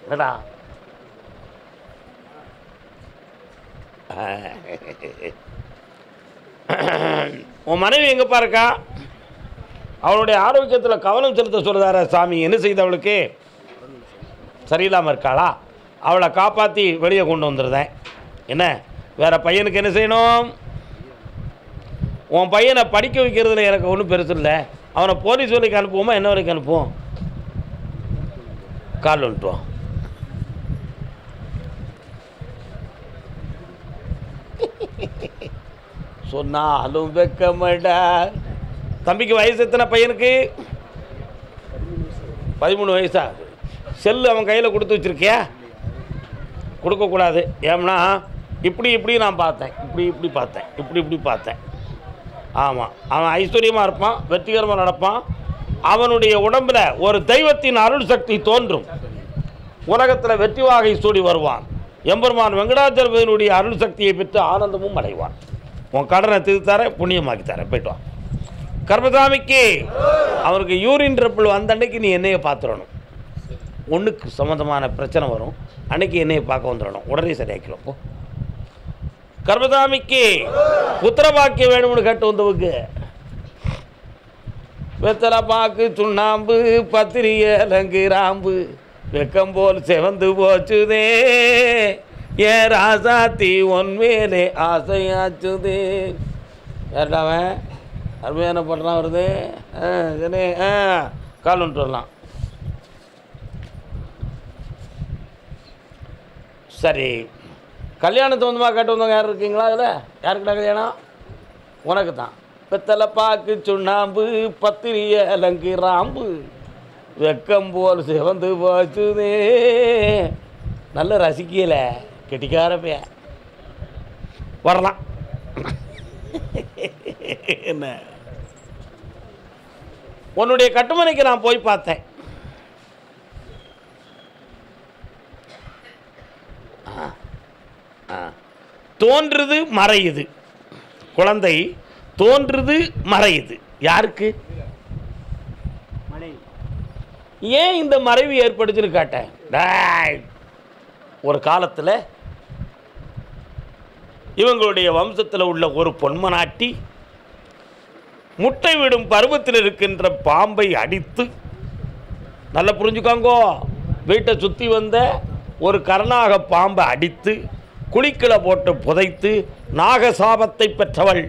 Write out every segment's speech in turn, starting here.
என்னடா உன் மனைவி எங்கப்பா இருக்கா? அவளுடைய ஆரோக்கியத்தில் கவனம் செலுத்த சொல்லுதார சாமி. என்ன செய்து அவளுக்கு சரியில்லாமல் இருக்காளா? அவளை காப்பாற்றி வெளியே கொண்டு வந்துடுறேன். என்ன வேறு பையனுக்கு என்ன செய்யணும்? உன் பையனை படிக்க வைக்கிறதுல எனக்கு ஒன்றும் பெருசு இல்லை. அவனை போலீஸ் வேலைக்கு அனுப்புவோமா? என்ன வரைக்கும் அனுப்புவோம்? கால் வந்துட்டோம். சொன்னாலும் வெக்கமடா. தம்பிக்கு வயசு எத்தனை? பையனுக்கு 13 வயசா? செல்லு அவன் கையில் கொடுத்து வச்சுருக்கியா? கொடுக்கக்கூடாது. ஏம்னா இப்படி நான் பார்த்தேன், இப்படி பார்த்தேன், இப்படி பார்த்தேன். ஆமாம், அவன் ஐஸ்வர்யமாக இருப்பான், வெற்றிகரமாக நடப்பான். அவனுடைய உடம்பில் ஒரு தெய்வத்தின் அருள் சக்தி தோன்றும். உலகத்தில் வெற்றி வாகை சூடி வருவான். எம்பெருமான் வெங்கடாச்சலபதியினுடைய அருள் சக்தியை பெற்று ஆனந்தமும் அடைவான். உன் கடனை திருத்தார, புண்ணியமாக்கி தரேன். போய்ட்டு வா. கர்மசாமிக்கு அவனுக்கு யூரின் ட்ரபிள் வந்த அன்னைக்கு நீ என்னையை பார்த்துடணும். ஒன்றுக்கு சம்மந்தமான பிரச்சனை வரும், அன்னைக்கு என்னையை பார்க்க வந்துடணும். உடனே சரியாக்கிடும். போ. கர்மசாமிக்கு புத்திரபாக்கியம் வேணும்னு கேட்டு வந்தவுக்கு வெத்தலை பாக்கு சுண்ணாம்பு பத்திரிகை லங்கிராம்பு வெக்கம் போல் செவந்து போச்சுதே ஏன் ராசாத்தி ஒன் மேலே ஆசையாச்சுதே. யார்டாவன் அருமையான படம் வருது. சரி, கால் வந்துட்டு வரலாம். சரி, கல்யாணத்தை வந்துமா கேட்டு வந்தவங்க யார் இருக்கீங்களா? அதில் யாருக்கிட்ட கல்யாணம்? உனக்கு தான். வெத்தலை பாக்கு சுண்ணாம்பு பத்திரிகை லங்கிராம்பு வெக்கம் போல் சிவந்து போச்சுதே. நல்ல ரசிக்கல கெட்டிக்காரப்பைய வரலாம். என்ன உன்னுடைய கட்டுமனைக்கு நான் போய் பார்த்தேன். தோன்றுது மறையுது. குழந்தை தோன்றுது மறையுது. யாருக்கு? ஏன் இந்த மறைவு ஏற்படுச்சுன்னு கேட்டேன். ஒரு காலத்தில் இவங்களுடைய வம்சத்தில் உள்ள ஒரு பொன்மனாட்டி முட்டை விடும் பருவத்தில் இருக்கின்ற பாம்பை அடித்து, நல்லா புரிஞ்சுக்காங்கோ, வீட்டை சுற்றி வந்த ஒரு கருணாக பாம்பை அடித்து குளிக்கில போட்டு புதைத்து நாகசாபத்தை பெற்றவள்.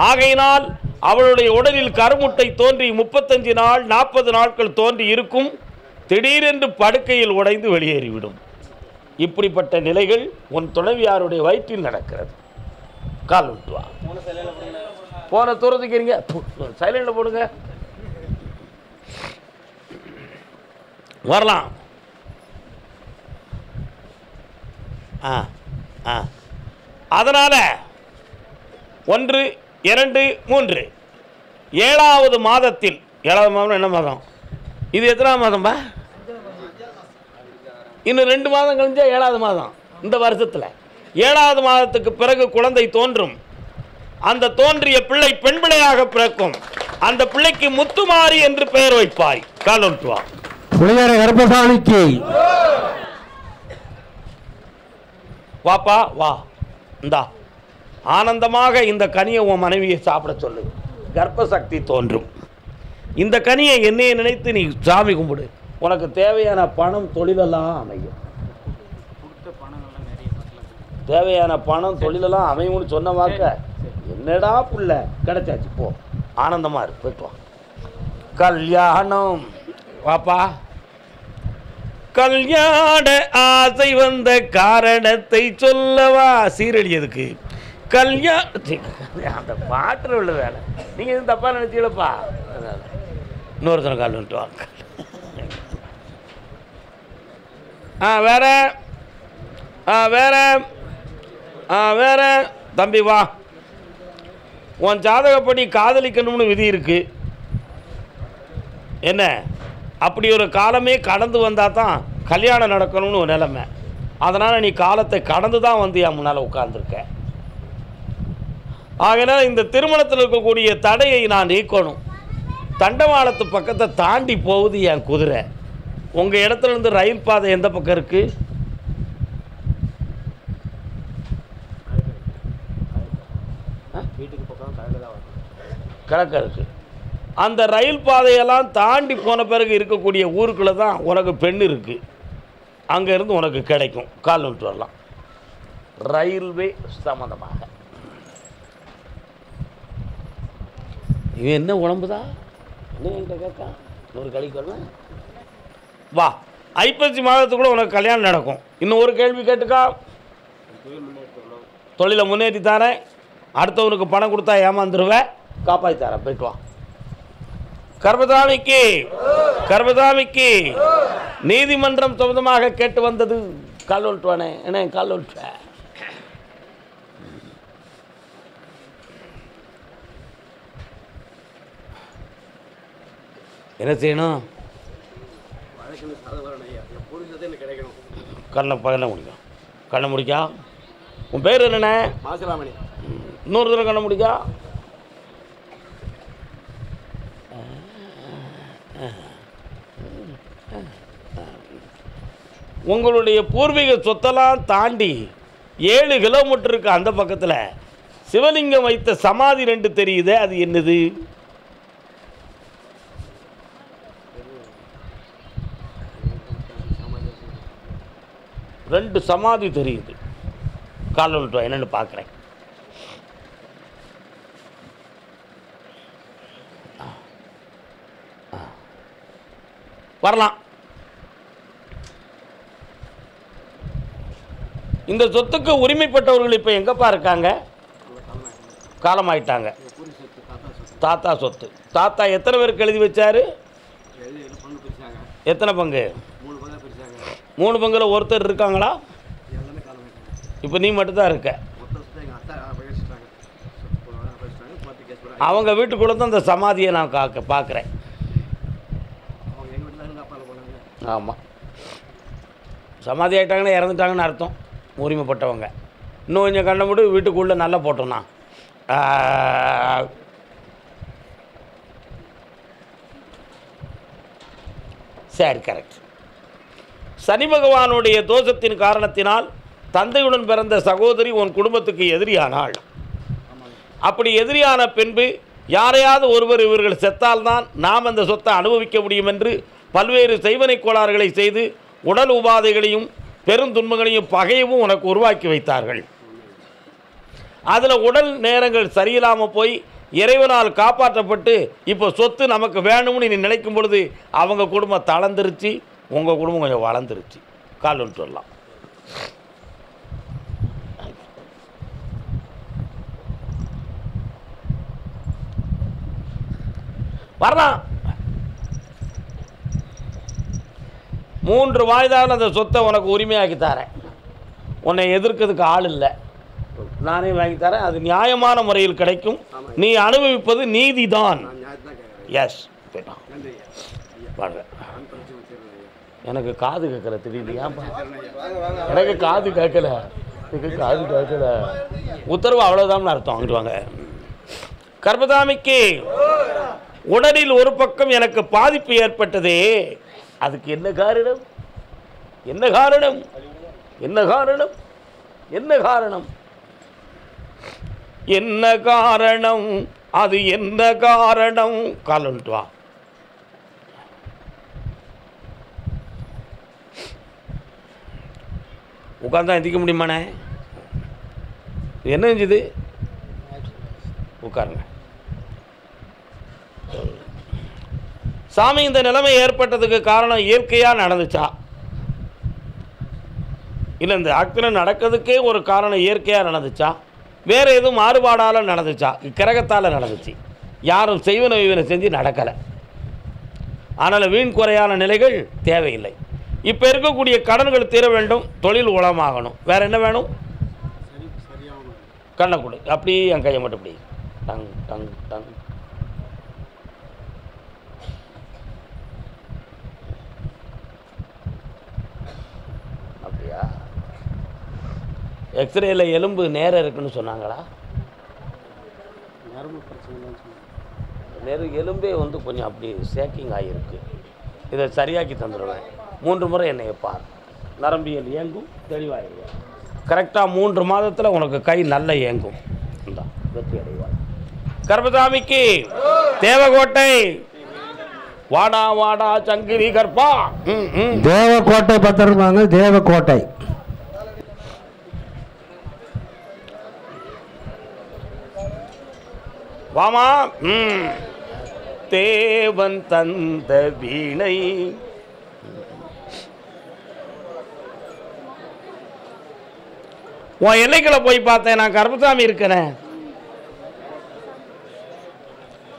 ஆகையினால் அவளுடைய உடலில் கருமுட்டை தோன்றி 35 நாள் 40 நாட்கள் தோன்றி இருக்கும். திடீரென்று படுக்கையில் உடைந்து வெளியேறிவிடும். இப்படிப்பட்ட நிலைகள் உன் துணைவியாருடைய வயிற்றில் நடக்கிறது. கால் விட்டு வா. போன தூரத்துக்கிறீங்க, சைலண்டில் போடுங்க. வரலாம். அதனால் 1 2 3 7வது மாதத்தில், 7வது மாதம் என்ன மாதம் இது? எத்தனாவது மாதம்பா? இன்னும் 2 மாதம் கழிஞ்சா 7வது மாதம். இந்த வருஷத்தில் 7வது மாதத்துக்கு பிறகு குழந்தை தோன்றும். அந்த தோன்றிய பிள்ளை பெண் பிள்ளையாக பிறக்கும். அந்த பிள்ளைக்கு முத்துமாரி என்று பெயர் வைப்பாய். கால் ஒன்றுவா. கர்ப்பசாமிக்கு வாப்பா வா. இந்தா ஆனந்தமாக இந்த கனியை உன் மனைவியை சாப்பிட சொல்லு. கர்ப்பசக்தி தோன்றும். இந்த கனியை என்னையை நினைத்து நீ சாமி கும்பிடு. உனக்கு தேவையான பணம் தொழிலெல்லாம் அமையும். தேவையான பணம் தொழிலெல்லாம் அமையும்னு சொன்ன வாக்க என்னடா புள்ள கிடைச்சாச்சு. போ, ஆனந்தமாக இருக்கு. போயிட்டு வா. கல்யாணம் வாப்பா. கல்யாண ஆசை வந்த காரணத்தை சொல்லவா. சீரழியதுக்கு அந்த பாட்டு உள்ள வேலை. நீங்கள் எதுவும் தப்பாக நினச்சிங்களப்பா. இன்னொருத்தனை கால் வந்துட்டு வாங்க. வேற வேற வேற தம்பி வா. உன் ஜாதகப்படி காதலிக்கணும்னு விதி இருக்கு. என்ன அப்படி ஒரு காலமே கடந்து வந்தால் தான் கல்யாணம் நடக்கணும்னு ஒரு நிலைமை. அதனால் நீ காலத்தை கடந்து தான் வந்து என் முன்னால் உட்கார்ந்துருக்க. ஆகையினால் இந்த திருமணத்தில் இருக்கக்கூடிய தடையை நான் நீக்கணும். தண்டவாளத்து பக்கத்தை தாண்டி போகுது என் குதிரை. உங்கள் இடத்துல இருந்து ரயில் பாதை எந்த பக்கம் இருக்குது? வீட்டுக்கு பக்கம் கிழக்க இருக்குது. அந்த ரயில் பாதையெல்லாம் தாண்டி போன பிறகு இருக்கக்கூடிய ஊருக்குள்ளே தான் உனக்கு பெண் இருக்குது. அங்கேருந்து உனக்கு கிடைக்கும். கால் விட்டு வரலாம். ரயில்வே சம்மந்தமாக இவன் என்ன உடம்புதான் என்ன என்கிட்ட கேட்கா? ஒரு கழிக்கணும் வா. ஐப்பசி மாதத்துக்குள்ள உனக்கு கல்யாணம் நடக்கும். இன்னும் ஒரு கேள்வி கேட்டுக்கா. தொழிலை முன்னேற்றி தரேன். அடுத்தவனுக்கு பணம் கொடுத்தா ஏமாந்துருவேன். காப்பாற்றி தரேன். போயிட்டு வா. கர்மசாமிக்கு கர்மசாமிக்கு நீதிமன்றம் சொந்தமாக கேட்டு வந்தது. கால் ஒட்டுவானே என்ன கால் ஒட்டுவ. என்ன செய்யணும்? கண்ணை பகல முடிக்கும். கண்ணை முடிக்கா. உன் பேர் என்னண்ணே? மாசிலாமணி. இன்னொரு தடவை கண்ணை முடிக்கா. உங்களுடைய பூர்வீக சொத்தெல்லாம் தாண்டி 7 கிலோமீட்டருக்கு அந்த பக்கத்தில் சிவலிங்கம் வைத்த சமாதி 2 தெரியுது. அது என்னது? ரெண்டு சமாதி தெரியுது. கால் விட்டு என்னன்னு பார்க்குறேன். வரலாம். இந்த சொத்துக்கு உரிமைப்பட்டவர்கள் இப்போ எங்கப்பா இருக்காங்க? காலமாயிட்டாங்க. தாத்தா சொத்து. தாத்தா எத்தனை பேருக்கு எழுதி வச்சாரு? எத்தனை பங்கு? 3 பங்கில் ஒருத்தர் இருக்காங்களா? இப்போ நீ மட்டும்தான் இருக்க. அவங்க வீட்டுக்குள்ள தான் இந்த சமாதியை நான் பார்க்குறேன். ஆமாம், சமாதி ஆகிட்டாங்கன்னா இறந்துட்டாங்கன்னு அர்த்தம். உரிமைப்பட்டவங்க. இன்னும் கொஞ்சம் கண்ண மூடி வீட்டுக்குள்ளே நல்லா போட்டோம்னா சரி, கரெக்ட். சனி பகவானுடைய தோஷத்தின் காரணத்தினால் தந்தையுடன் பிறந்த சகோதரி உன் குடும்பத்துக்கு எதிரியானாள். அப்படி எதிரியான பின்பு யாரையாவது ஒருவர் இவர்கள் செத்தால்தான் நாம் அந்த சொத்தை அனுபவிக்க முடியும் என்று பல்வேறு செய்வனை கோளாறுகளை செய்து உடல் உபாதைகளையும் பெருந்துன்பங்களையும் பகையவும் உனக்கு உருவாக்கி வைத்தார்கள். அதில் உடல் நேரங்கள் சரியில்லாமல் போய் இறைவனால் காப்பாற்றப்பட்டு இப்போ சொத்து நமக்கு வேணும்னு நீ நினைக்கும் பொழுது அவங்க குடும்பம் தளர்ந்துருச்சு, உங்கள் குடும்பம் கொஞ்சம் வளர்ந்துருச்சு. கால் ஒன்று சொல்லலாம். வரலாம். 3 வாய்தாவில் அந்த சொத்தை உனக்கு உரிமையாக்கி தரேன். உன்னை எதிர்க்கிறதுக்கு ஆள் இல்லை. நானே வாங்கி தரேன். அது நியாயமான முறையில் கிடைக்கும். நீ அனுபவிப்பது நீதிதான். எஸ், வாங்க. எனக்கு காது கேட்கல. திடீர்னு ஏன்பா? எனக்கு காது கேட்கல. உத்தரவு அவ்வளோதான் அர்த்தம். அங்கிட்டு வாங்க. கர்மசாமிக்கு உடலில் ஒரு பக்கம் எனக்கு பாதிப்பு ஏற்பட்டதே. அதுக்கு என்ன காரணம்? என்ன காரணம்? என்ன காரணம்? என்ன காரணம்? என்ன காரணம்? அது என்ன காரணம்? காலன்ட்டு வா. உட்கார்ந்தா எந்திக்க முடியுமாண்ணே? என்ன செஞ்சுது? உட்காருங்க. சாமி, இந்த நிலைமை ஏற்பட்டதுக்கு காரணம் இயற்கையாக நடந்துச்சா இல்லை இந்த ஆக்சிடென்ட் நடக்கிறதுக்கே ஒரு காரணம் இயற்கையாக நடந்துச்சா, வேறு எதுவும் மாறுபாடால் நடந்துச்சா, கிரகத்தால் நடந்துச்சு? யாரும் செய்வன வைவனை செஞ்சு நடக்கலை. ஆனால் வீண் குறையான நிலைகள் தேவையில்லை. இப்போ இருக்கக்கூடிய கடன்கள் தீர வேண்டும், தொழில் உளமாகணும். வேறு என்ன வேணும்? கண்ணை கொடு. அப்படி என் கையை மட்டும் இப்படி டங் டங் டங். அப்படியா? எக்ஸ்ரேல எலும்பு நேரம் இருக்குன்னு சொன்னாங்களா? எலும்பே வந்து கொஞ்சம் அப்படி சேக்கிங் ஆகியிருக்கு. இதை சரியாக்கி தந்துடுவேன். 3 முறை என்னைய பார், நரம்பியல் இயங்கும், தெளிவாயிடுவார். கரெக்டாக 3 மாதத்தில் உனக்கு கை நல்ல இயங்கும். இந்த வெற்றி அடைவார். கர்பசாமிக்கு தேவகோட்டை வாடா வாடா சங்கிரி கற்பா. தேவக்கோட்டை பத்திரமாங்க. தேவக்கோட்டை வாமா. தேவன் தந்த வீணை உன் எல்லைக்குள்ள போய் பார்த்தேன். நான் கருப்பசாமி இருக்கிறேன்.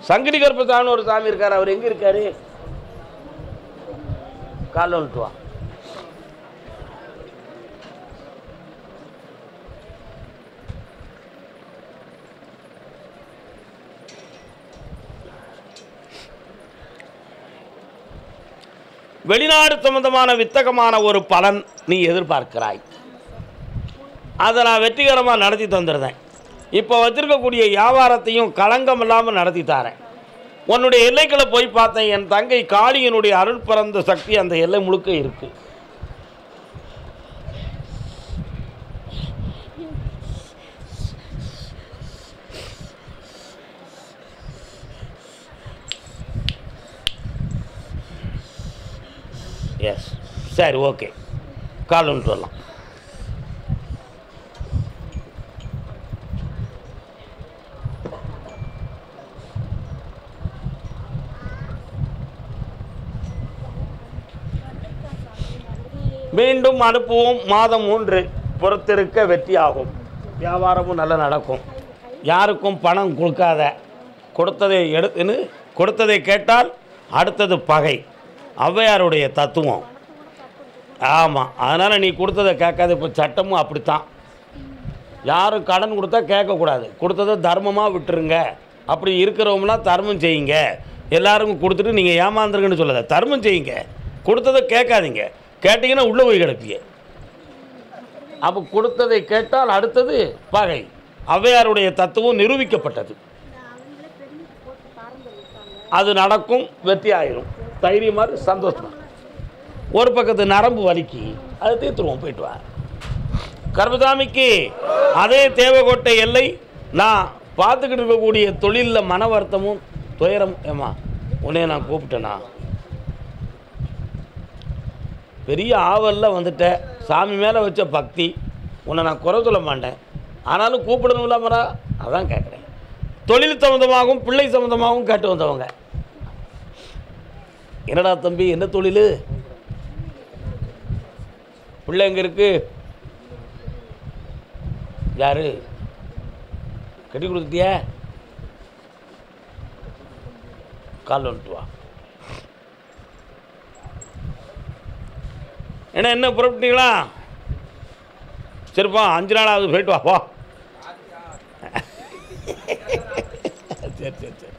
சங்கடி கருப்பசாமின்னு ஒரு சாமி இருக்காரு. அவர் எங்க இருக்காரு? காலைல வந்துட்டு வா. வெளிநாடு சம்பந்தமான வித்தகமான ஒரு பலன் நீ எதிர்பார்க்கிறாய். அதை நான் வெற்றிகரமாக நடத்தி தந்துடுறேன். இப்போ வச்சிருக்கக்கூடிய வியாபாரத்தையும் களங்கம் இல்லாமல் நடத்தி தரேன். உன்னுடைய எல்லைக்குள்ள போய் பார்த்தேன். என் தங்கை காளியினுடைய அருள் பிறந்த சக்தி அந்த எல்லை முழுக்க இருக்கு. எஸ், சரி, ஓகே. கால் வந்துட்டு வரலாம். மீண்டும் அனுப்புவோம். மாதம் 3 பொறுத்திருக்க வெற்றி ஆகும். வியாபாரமும் நல்லா நடக்கும். யாருக்கும் பணம் கொடுக்காத. கொடுத்ததை கேட்டால் அடுத்தது பகை. ஔவையாருடைய தத்துவம். ஆமாம், அதனால் நீ கொடுத்ததை கேட்காத. இப்போ சட்டமும் அப்படித்தான். யாரும் கடன் கொடுத்தா கேட்கக்கூடாது. கொடுத்ததை தர்மமாக விட்டுருங்க. அப்படி இருக்கிறவங்களாம் தர்மம் செய்யுங்க. எல்லாருக்கும் கொடுத்துட்டு நீங்கள் ஏமாந்துருங்கன்னு சொல்லாத. தர்மம் செய்யுங்க. கொடுத்ததை கேட்காதீங்க. கேட்டிங்கன்னா உள்ளே போய் கிடப்பீங்க. அப்போ கொடுத்ததை கேட்டால் அடுத்தது பகை. ஔவையாருடைய தத்துவம் நிரூபிக்கப்பட்டது. அது நடக்கும். வெற்றி ஆயிரும். தைரியமாக சந்தோஷமாக. ஒரு பக்கத்து நரம்பு வலிக்கு அது தீர்த்துருவோம். போயிட்டு வா. கர்பசாமிக்கு அதே தேவகோட்டை எல்லை. நான் பார்த்துக்கிட்டு இருக்கக்கூடிய தொழிலில் மன வருத்தமும் துயரம். ஏமா உன்னைய நான் கூப்பிட்டேனா? பெரிய ஆவலில் வந்துட்டேன். சாமி மேலே வச்ச பக்தி. உன்னை நான் குறை சொல்ல மாட்டேன். ஆனாலும் கூப்பிடணும் இல்லாமரா? அதான் கேட்குறேன். தொழில் சம்மந்தமாகவும் பிள்ளை சம்மந்தமாகவும் கேட்டு வந்தவங்க. என்னடா தம்பி, என்ன தொழில்? பிள்ளை எங்கே இருக்கு? யாரு கட்டி கொடுத்துட்டிய? கால் வந்துட்டு வா. என்ன புறப்பட்டீங்களா? சரிப்பா, 5 நாளாவது போயிட்டு வா. சரி சரி சரி.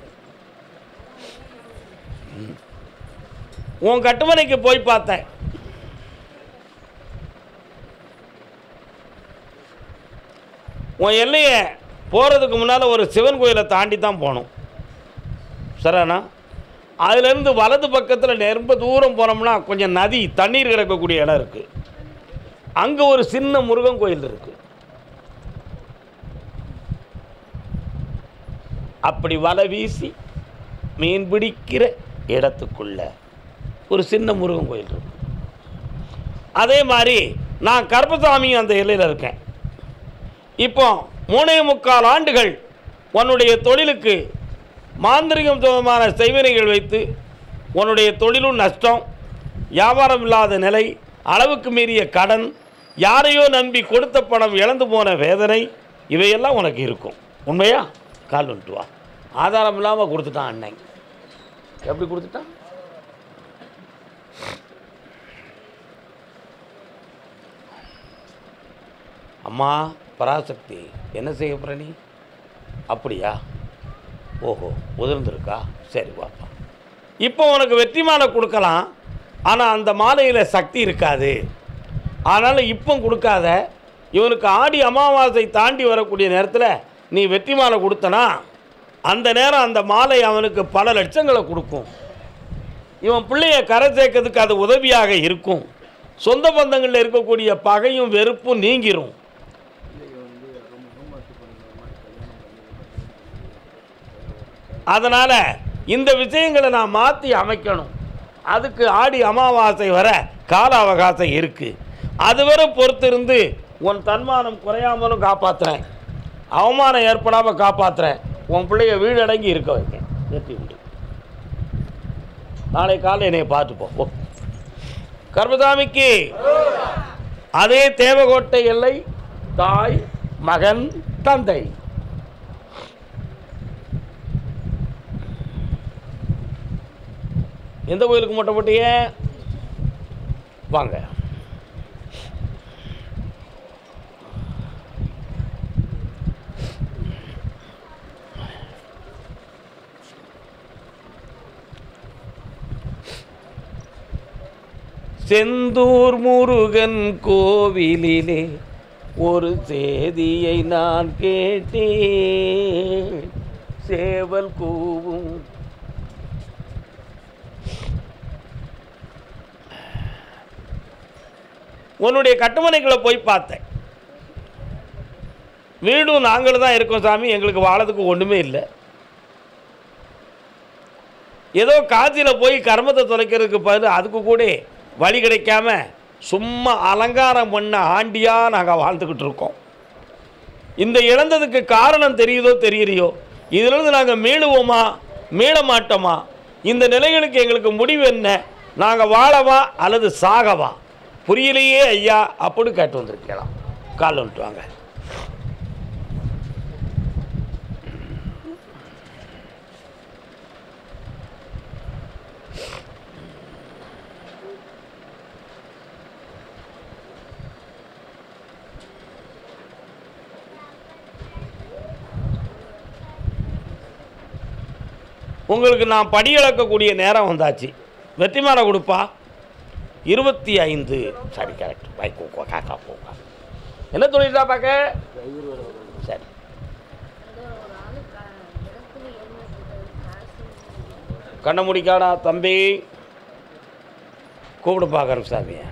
உன் கட்டுமனைக்கு போய் பார்த்தேன். உன் எல்லையை போகிறதுக்கு முன்னால் ஒரு சிவன் கோயிலை தாண்டி தான் போகணும். சரிண்ணா? அதுலேருந்து வலது பக்கத்தில் ரொம்ப தூரம் போனோம்னா கொஞ்சம் நதி தண்ணீர் கிடக்கக்கூடிய இடம் இருக்குது. அங்கே ஒரு சின்ன முருகன் கோயில் இருக்குது. அப்படி வலை வீசி மீன் பிடிக்கிற இடத்துக்குள்ள ஒரு சின்ன முருகன் கோயில் இருக்கு. அதே மாதிரி நான் கர்பசாமியும் அந்த எல்லையில் இருக்கேன். இப்போ 3.25 ஆண்டுகள் உன்னுடைய தொழிலுக்கு மாந்திரிகம் சம்பந்தமான செய்வினைகள் வைத்து உன்னுடைய தொழிலும் நஷ்டம், வியாபாரம் இல்லாத நிலை, அளவுக்கு மீறிய கடன், யாரையோ நம்பி கொடுத்த பணம் இழந்து போன வேதனை, இவையெல்லாம் உனக்கு இருக்கும். உண்மையா? கால் வந்துட்டு வா. ஆதாரம் இல்லாமல் கொடுத்துட்டான் அண்ணன். எப்படி கொடுத்துட்டான்? அம்மா பராசக்தி, என்ன செய்ய போகிற நீ? அப்படியா? ஓஹோ, உதிர்ந்துருக்கா? சரி வாப்பா. இப்போ உனக்கு வெற்றி மாலை கொடுக்கலாம். ஆனால் அந்த மாலையில் சக்தி இருக்காது. அதனால் இப்போ கொடுக்காத. இவனுக்கு ஆடி அமாவாசை தாண்டி வரக்கூடிய நேரத்தில் நீ வெற்றி மாலை கொடுத்தனா அந்த நேரம் அந்த மாலை அவனுக்கு பல லட்சங்களை கொடுக்கும். இவன் பிள்ளைய கரை சேர்க்கறதுக்கு அது உதவியாக இருக்கும். சொந்த பந்தங்களில் இருக்கக்கூடிய பகையும் வெறுப்பும் நீங்கிரும். அதனால் இந்த விஷயங்களை நான் மாற்றி அமைக்கணும். அதுக்கு ஆடி அமாவாசை வர கால அவகாசம் இருக்குது. அதுவரை பொறுத்திருந்து உன் தன்மானம் குறையாமலும் காப்பாற்றுறேன், அவமானம் ஏற்படாமல் காப்பாற்றுறேன், உன் பிள்ளைய வீடடங்கி இருக்க வைக்கேன். வெற்றி உண்டு. நாளை காலை என்னை பார்த்துப்போம். கர்மசாமிக்கு அதே தேவகோட்டை எல்லை, தாய் மகன் தந்தை. எந்த கோயிலுக்கு மொட்டை போட்டிய? வாங்க. செந்தூர் முருகன் கோவிலிலே ஒரு செய்தியை நான் கேட்டேன். சேவல் கூவும் உன்னுடைய கட்டுமனைக்குள்ளே போய் பார்த்தேன். வீடும் நாங்களும் தான் இருக்கோம் சாமி, எங்களுக்கு வாழறதுக்கு ஒன்றுமே இல்லை. ஏதோ காட்சியில் போய் கர்மத்தை தொலைக்கிறதுக்கு பதில் அதுக்கு கூட வழி கிடைக்காம சும்மா அலங்காரம் பண்ண ஆண்டியாக நாங்கள் வாழ்ந்துக்கிட்டு இருக்கோம். இந்த இழந்ததுக்கு காரணம் தெரியுதோ தெரியலையோ, இதிலிருந்து நாங்கள் மீளுவோமா மீள மாட்டோமா? இந்த நிலைகளுக்கு எங்களுக்கு முடிவு என்ன? நாங்கள் வாழவா அல்லது சாகவா? புரியலையே ஐயா அப்படி கேட்டு வந்திருக்கலாம். கால் வந்துட்டு வாங்க. உங்களுக்கு நான் படி இழக்கக்கூடிய நேரம் வந்தாச்சு. வெற்றி மாலை கொடுப்பா. 25 சரி கரெக்ட். பைக் காக்கா போக்கா. என்ன தொழில்டா பார்க்க? சரி. கண்ண முடிக்காடா தம்பி. கூப்பிடு பார்க்கறோம் சாமியை.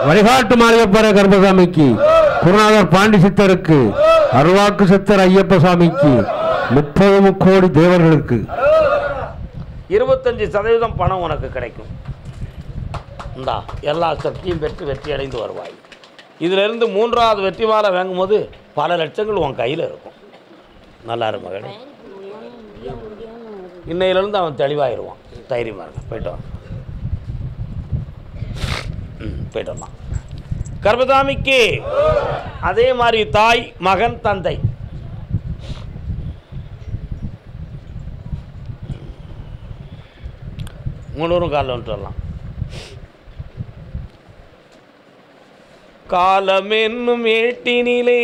வழிகாட்டு மாளிகைப்பற கர்மசாமிக்கு, குருநாதர் பாண்டி சித்தருக்கு, அருவாக்கு சித்தர் ஐயப்ப சாமிக்கு, 30 கோடி தேவர்களுக்கு 25% பணம் உனக்கு கிடைக்கும். இந்தா எல்லா சக்தியும் பெற்று வெற்றி அடைந்து வருவாய். இதிலிருந்து 3வது வெற்றி மாலை வாங்கும்போது பல லட்சங்கள் உன் கையில் இருக்கும். நல்லாரு மகனே. இன்னையிலிருந்து அவன் தெளிவாயிடுவான். தைரியமாக இருக்க. போய்ட்டோம். போய்ட்டு வரலாம். கர்மசாமிக்கு அதே மாதிரி தாய் மகன் தந்தை. முன்னூறும் காலில் வந்துட்டு வரலாம். காலம் என்னும் ஏட்டினிலே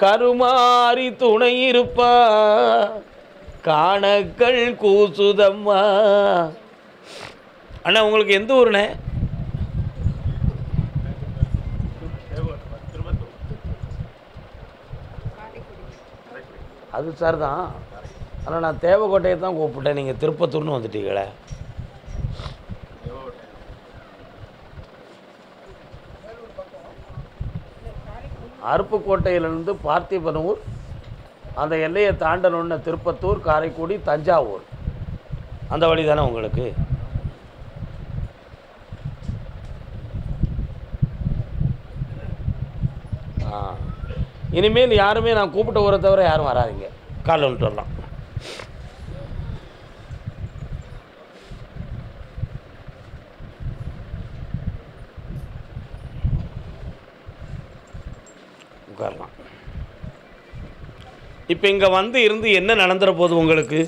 கருமாறி துணை இருப்பா, காணக்கள் கூசுதம்மா. அண்ணா உங்களுக்கு எந்த ஊருண்ணே? அது சார் தான். ஆனால் நான் தேவக்கோட்டையை தான் கூப்பிட்டேன், நீங்கள் திருப்பத்தூர்னு வந்துட்டீங்களே. அருப்புக்கோட்டையிலிருந்து பார்த்திபனூர், அந்த எல்லையை தாண்டணுன்னு திருப்பத்தூர், காரைக்குடி, தஞ்சாவூர், அந்த வழி தானே உங்களுக்கு? இனிமேல் யாருமே நான் கூப்பிட்ட ஊரை தவிர யாரும் வராதிங்க. காலைல வந்துட்டு வரலாம். உட்காரலாம். இப்போ இங்கே வந்து இருந்து என்ன நடந்துற போது உங்களுக்கு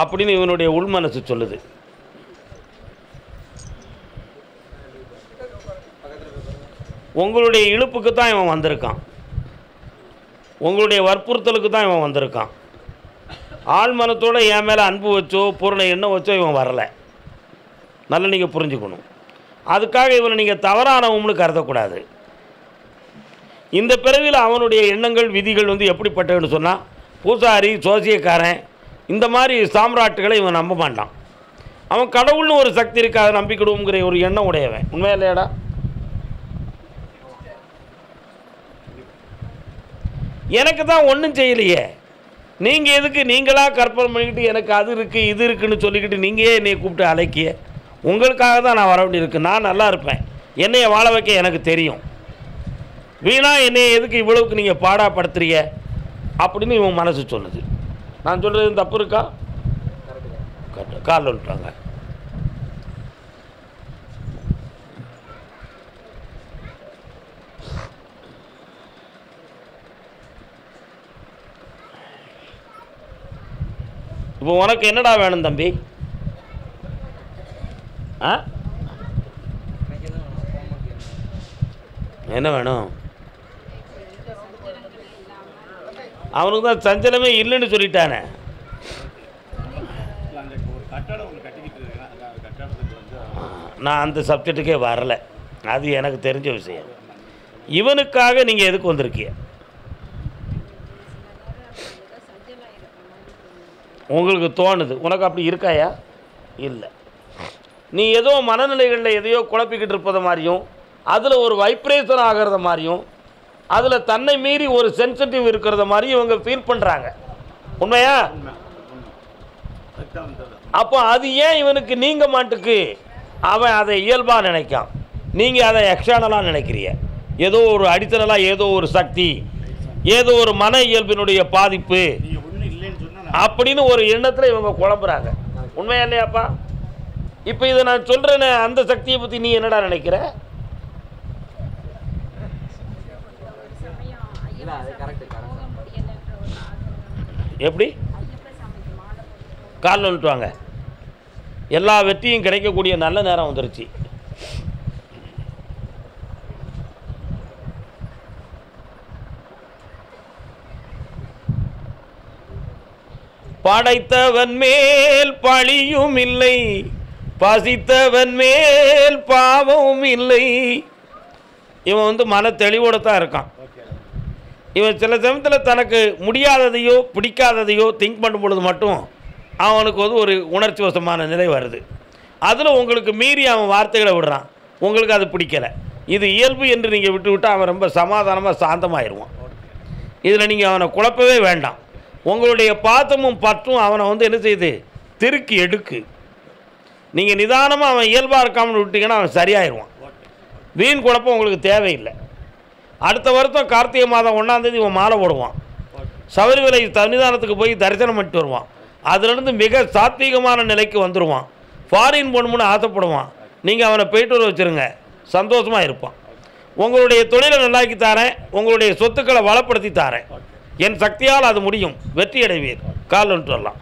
அப்படின்னு இவனுடைய உள்மனசு சொல்லுது. உங்களுடைய இழுப்புக்கு தான் இவன் வந்திருக்கான், உங்களுடைய வற்புறுத்தலுக்கு தான் இவன் வந்திருக்கான். ஆழ்மனத்தோடு என் மேலே அன்பு வச்சோ பூரண எண்ணம் வச்சோ இவன் வரலை. நல்லா நீங்கள் புரிஞ்சுக்கணும். அதுக்காக இவனை நீங்கள் தவறானவம்னு கருதக்கூடாது. இந்த பிறவியில் அவனுடைய எண்ணங்கள் விதிகள் வந்து எப்படிப்பட்டதுன்னு சொன்னால், பூசாரி, சோசியக்காரன், இந்த மாதிரி சாம்ராட்டுகளை இவன் நம்ப மாட்டான். அவன் கடவுள்னு ஒரு சக்தி இருக்கு, அதை நம்பிக்கிடுவோங்கிற ஒரு எண்ணம் உடையவன். உண்மையா இல்லையாடா? எனக்கு தான் ஒன்றும் செய்யலையே, நீங்கள் எதுக்கு நீங்களாக கற்பனை பண்ணிக்கிட்டு எனக்கு அது இருக்குது இது இருக்குன்னு சொல்லிக்கிட்டு நீங்கள் என்னை கூப்பிட்டு அழைக்கிய? உங்களுக்காக தான் நான் வர வேண்டியிருக்கு. நான் நல்லா இருப்பேன், என்னையை வாழ வைக்க எனக்கு தெரியும். வீணா என்னையை எதுக்கு இவ்வளவுக்கு நீங்கள் பாடாப்படுத்துறீங்க அப்படின்னு இவன் மனசு சொல்லுது. நான் சொல்கிறது தப்பு இருக்கா? காலில் விட்டுறாங்க. இப்போ உனக்கு என்னடா வேணும் தம்பி? ஆ, என்ன வேணும்? அவனுக்கு தான் சஞ்சலமே இல்லைன்னு சொல்லிட்டானே. நான் அந்த சப்ஜெக்டுக்கே வரல, அது எனக்கு தெரிஞ்ச விஷயம். இவனுக்காக நீங்கள் எதுக்கு வந்திருக்கீங்க? உங்களுக்கு தோணுது, உனக்கு அப்படி இருக்காயா? இல்லை. நீ ஏதோ மனநிலைகளில் எதையோ குழப்பிக்கிட்டு இருப்பது மாதிரியும், அதில் ஒரு வைப்ரேஷன் ஆகிறத மாதிரியும், அதில் தன்னை மீறி ஒரு சென்சிட்டிவ் இருக்கிறத மாதிரியும் இவங்க ஃபீல் பண்ணுறாங்க. உண்மையா? அப்போ அது ஏன் இவனுக்கு நீங்க மாட்டுக்கு அவன் அதை இயல்பாக நினைக்கான், நீங்கள் அதை எக்ஸ்டர்னலாக நினைக்கிறீங்க. ஏதோ ஒரு அடித்தனலாக ஏதோ ஒரு சக்தி, ஏதோ ஒரு மன இயல்பினுடைய பாதிப்பு அப்படின்னு ஒரு எண்ணத்தில் இவங்க குழம்புறாங்க. உண்மையா இல்லையாப்பா? இப்போ இதை நான் சொல்கிறேன்னு அந்த சக்தியை பற்றி நீ என்னடா நினைக்கிற? எப்படி? காலில் விட்டுவாங்க. எல்லா வெற்றியும் கிடைக்கக்கூடிய நல்ல நேரம் வந்துருச்சு. படைத்தவன் மேல் பழியும் இல்லை, பசித்தவன் மேல் பாவமும் இல்லை. இவன் மன தெளிவோடு தான் இருக்கான். இவன் சில சமயத்தில் தனக்கு முடியாததையோ பிடிக்காததையோ திங்க் பண்ணும் பொழுது மட்டும் அவனுக்கு ஒரு உணர்ச்சி வசமான நிலை வருது. அதில் உங்களுக்கு மீறி அவன் வார்த்தைகளை விடுறான், உங்களுக்கு அது பிடிக்கலை. இது இயல்பு என்று நீங்கள் விட்டுவிட்டால் அவன் ரொம்ப சமாதானமாக சாந்தமாகிடுவான். இதில் நீங்கள் அவனை குழப்பவே வேண்டாம். உங்களுடைய பாத்தமும் பற்றும் அவனை என்ன செய்யுது? திருக்கி எடுக்கு. நீங்கள் நிதானமாக அவன் இயல்பாக இருக்காமல் விட்டீங்கன்னா அவன் சரியாயிடுவான். வீண் குழப்பம் உங்களுக்கு தேவையில்லை. அடுத்த வருஷம் கார்த்திகை மாதம் 1ஆம் தேதி இவன் மாலை போடுவான். சபரிமலை சன்னிதானத்துக்கு போய் தரிசனம் பண்ணிட்டு வருவான். அதிலிருந்து மிக சாத்வீகமான நிலைக்கு வந்துடுவான். ஃபாரின் போகணும்னு ஆசைப்படுவான். நீங்கள் அவனை போயிட்டு வர வச்சுருங்க, சந்தோஷமாக இருப்பான். உங்களுடைய தொழிலை நல்லாக்கி தாரேன், உங்களுடைய சொத்துக்களை வளப்படுத்தி தாரேன். என் சக்தியால் அது முடியும். வெற்றி அடைவீர். கால் ஒன்று வரலாம்.